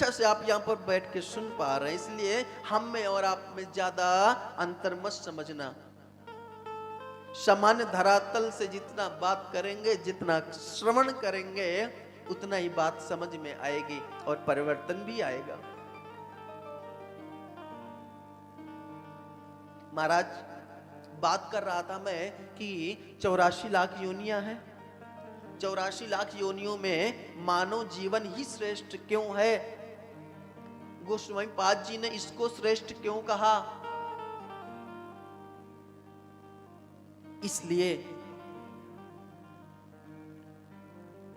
अच्छा से आप यहाँ पर बैठ के सुन पा रहे हैं, इसलिए हम में और आप में ज्यादा अंतर मत समझना। सामान्य धरातल से जितना बात करेंगे, जितना श्रवण करेंगे, उतना ही बात समझ में आएगी और परिवर्तन भी आएगा। महाराज, बात कर रहा था मैं कि 84 लाख योनियां हैं। 84 लाख योनियों में मानव जीवन ही श्रेष्ठ क्यों है? गोस्वामी पाद जी ने इसको श्रेष्ठ क्यों कहा? इसलिए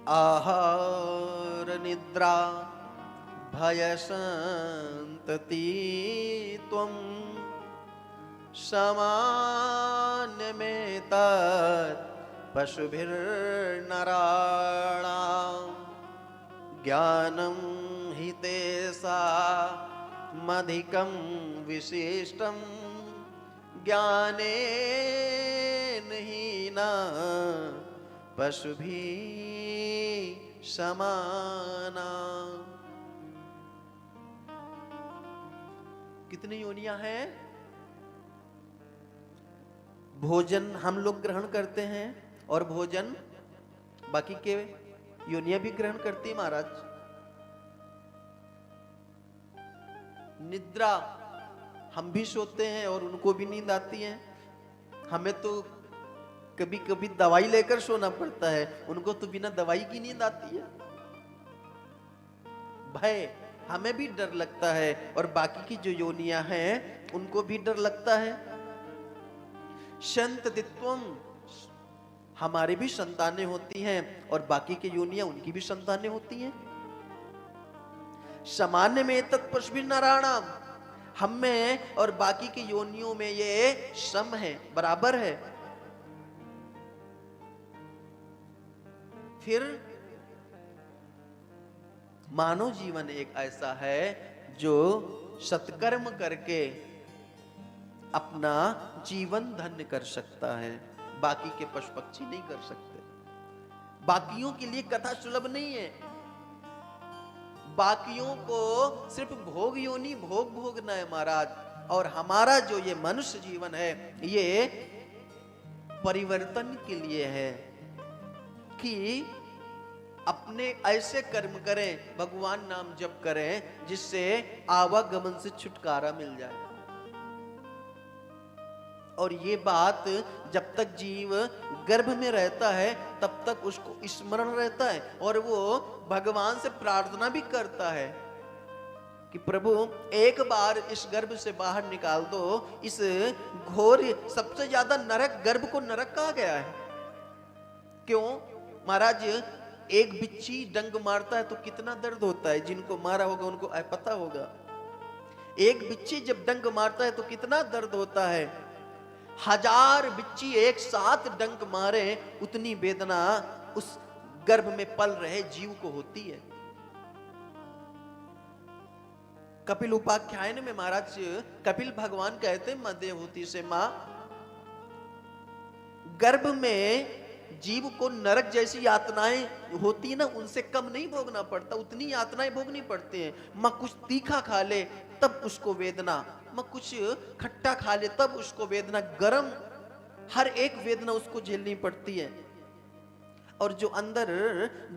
आहार निद्रा भय संतति त्वं सामान्य में तत् पशुभिर्नराणां ज्ञानं हि तेषामधिकं विशिष्टं ज्ञानेन हीन पशुभिः समाना। कितनी योनियां हैं? भोजन हम लोग ग्रहण करते हैं और भोजन बाकी के योनियां भी ग्रहण करती है महाराज। निद्रा, हम भी सोते हैं और उनको भी नींद आती है। हमें तो कभी कभी दवाई लेकर सोना पड़ता है, उनको तो बिना दवाई की नींद आती है। भय, हमें भी डर लगता है और बाकी की जो योनियां हैं उनको भी डर लगता है। संततित्वम, हमारी भी संतानें होती हैं और बाकी की योनियां उनकी भी संतानें होती हैं। सामान्य में तत्पशुभिर्नराणाम, हम में और बाकी की योनियों में ये सम है, बराबर है। फिर मानव जीवन एक ऐसा है जो सत्कर्म करके अपना जीवन धन्य कर सकता है, बाकी के पशु पक्षी नहीं कर सकते। बाकियों के लिए कथा सुलभ नहीं है। बाकियों को सिर्फ भोग योनि भोग भोगना है महाराज, और हमारा जो ये मनुष्य जीवन है ये परिवर्तन के लिए है कि अपने ऐसे कर्म करें, भगवान नाम जप करें जिससे आवागमन से छुटकारा मिल जाए। और ये बात जब तक जीव गर्भ में रहता है तब तक उसको स्मरण रहता है और वो भगवान से प्रार्थना भी करता है कि प्रभु एक बार इस गर्भ से बाहर निकाल दो। इस घोर सबसे ज्यादा नरक, गर्भ को नरक कहा गया है। क्यों महाराज? एक बिच्छी डंक मारता है तो कितना दर्द होता है, जिनको मारा होगा उनको पता होगा। एक बिच्छी जब डंक मारता है तो कितना दर्द होता है। 1000 बिच्छी एक साथ डंक मारे उतनी वेदना उस गर्भ में पल रहे जीव को होती है। कपिल उपाख्यान में महाराज कपिल भगवान कहते हैं, मां देवहूति से, मां गर्भ में जीव को नरक जैसी यातनाएं होती है ना, उनसे कम नहीं भोगना पड़ता, उतनी यातनाएं भोगनी पड़ती हैं। मां कुछ तीखा खा ले तब उसको वेदना, मां कुछ खट्टा खा ले तब उसको वेदना, गरम, हर एक वेदना उसको झेलनी पड़ती है। और जो अंदर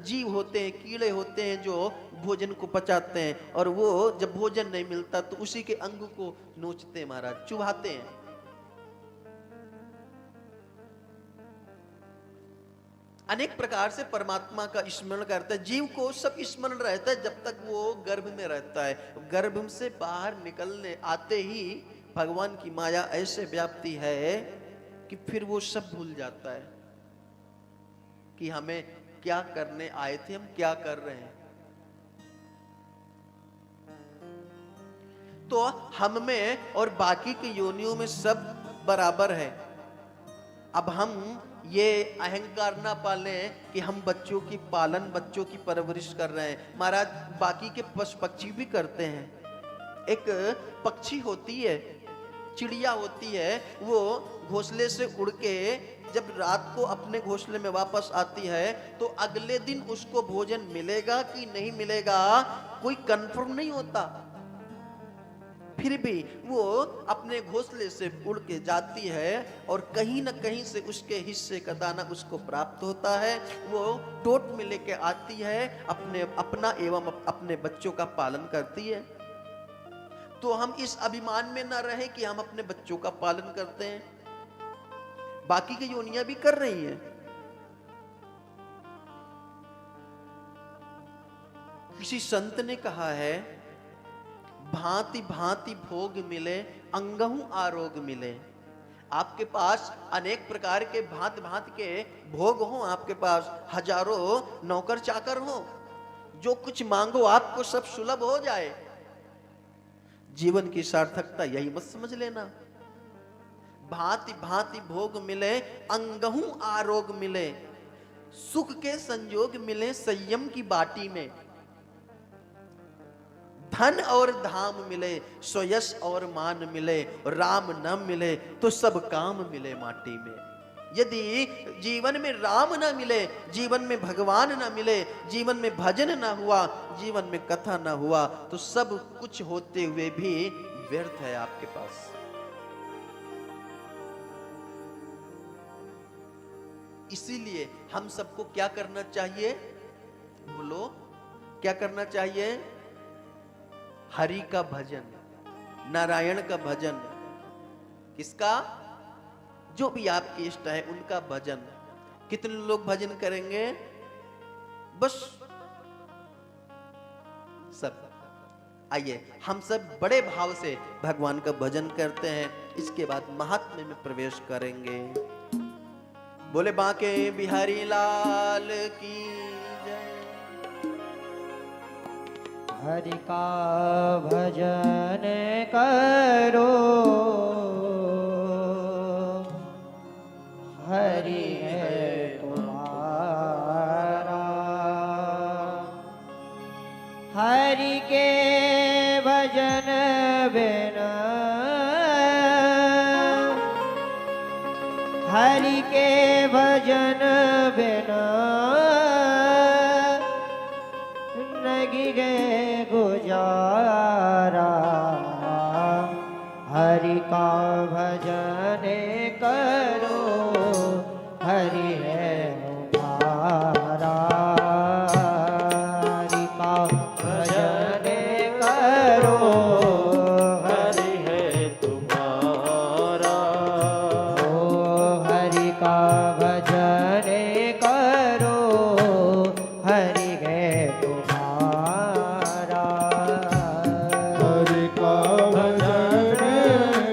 जीव होते हैं, कीड़े होते हैं जो भोजन को पचाते हैं, और वो जब भोजन नहीं मिलता तो उसी के अंग को नोचते हैं महाराज, चुभाते हैं। अनेक प्रकार से परमात्मा का स्मरण करता है। जीव को सब स्मरण रहता है जब तक वो गर्भ में रहता है। गर्भ से बाहर निकलने आते ही भगवान की माया ऐसे व्याप्ति है कि फिर वो सब भूल जाता है कि हमें क्या करने आए थे, हम क्या कर रहे हैं। तो हम में और बाकी की योनियों में सब बराबर है। अब हम ये अहंकार ना पालें कि हम बच्चों की पालन, बच्चों की परवरिश कर रहे हैं। महाराज बाकी के पशु पक्षी भी करते हैं। एक पक्षी होती है, चिड़िया होती है, वो घोंसले से उड़ के जब रात को अपने घोंसले में वापस आती है तो अगले दिन उसको भोजन मिलेगा कि नहीं मिलेगा कोई कंफर्म नहीं होता, फिर भी वो अपने घोंसले से उड़ के जाती है और कहीं ना कहीं से उसके हिस्से का दाना उसको प्राप्त होता है। वो टोट में लेके आती है, अपना एवं अपने बच्चों का पालन करती है। तो हम इस अभिमान में ना रहे कि हम अपने बच्चों का पालन करते हैं, बाकी की योनियां भी कर रही हैं। किसी संत ने कहा है, भांति भांति भोग मिले, अंगहु आरोग मिले। आपके पास अनेक प्रकार के भांति भांति के भोग हो, आपके पास हजारों नौकर चाकर हो, जो कुछ मांगो आपको सब सुलभ हो जाए। जीवन की सार्थकता यही मत समझ लेना। भांति भांति भोग मिले, अंगहु आरोग मिले, सुख के संयोग मिले संयम की बाटी में। धन और धाम मिले, स्वयश और मान मिले, राम न मिले तो सब काम मिले माटी में। यदि जीवन में राम ना मिले, जीवन में भगवान ना मिले, जीवन में भजन ना हुआ, जीवन में कथा ना हुआ, तो सब कुछ होते हुए भी व्यर्थ है आपके पास। इसीलिए हम सबको क्या करना चाहिए? बोलो, क्या करना चाहिए? हरि का भजन, नारायण का भजन। किसका? जो भी आपके इष्ट है उनका भजन। कितने लोग भजन करेंगे? बस सब। आइए हम सब बड़े भाव से भगवान का भजन करते हैं, इसके बाद महात्म्य में प्रवेश करेंगे। बोले बांके बिहारी लाल की जय। हरि का भजन करो, हरि है तुम्हारा। हरि के भजन बिना, हरि के भजन बिना नहीं गे गुजारा। हरि का भजन करो, हरि है तुम्हारा। हरि का भजन करो, हरि है तुम्हारा। ओ हरि का भजन करो, हरि है तुम्हारा। हरि का भजन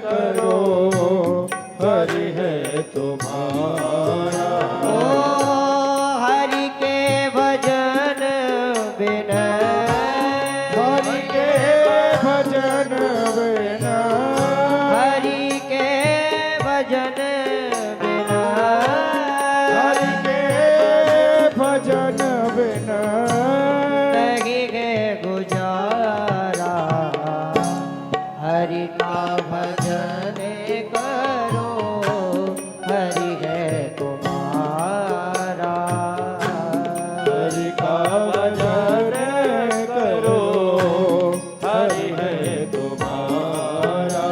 करो, हरि है तुम्हारा। ओ हरि के भजन बिना, हरि के भजन बिना, हरि के भजन बिना, हरि के भजन बिना नहीं गे गुजारा। हरि का भजन करो, हरि है तुम्हारा। हरि का भजन करो, हरि है तुम्हारा।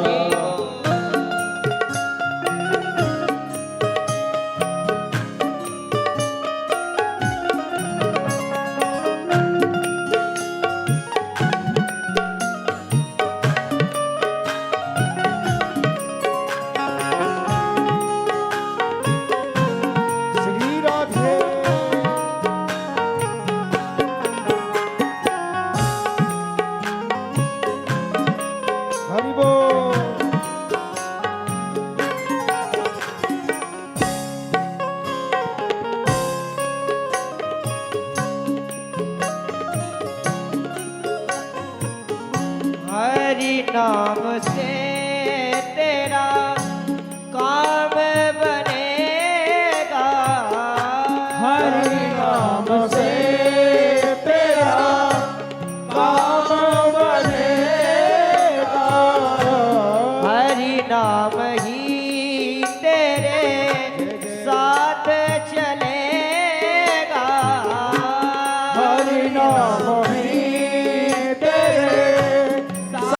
श्री राधे। हरि बोल। हरि नाम से तेरा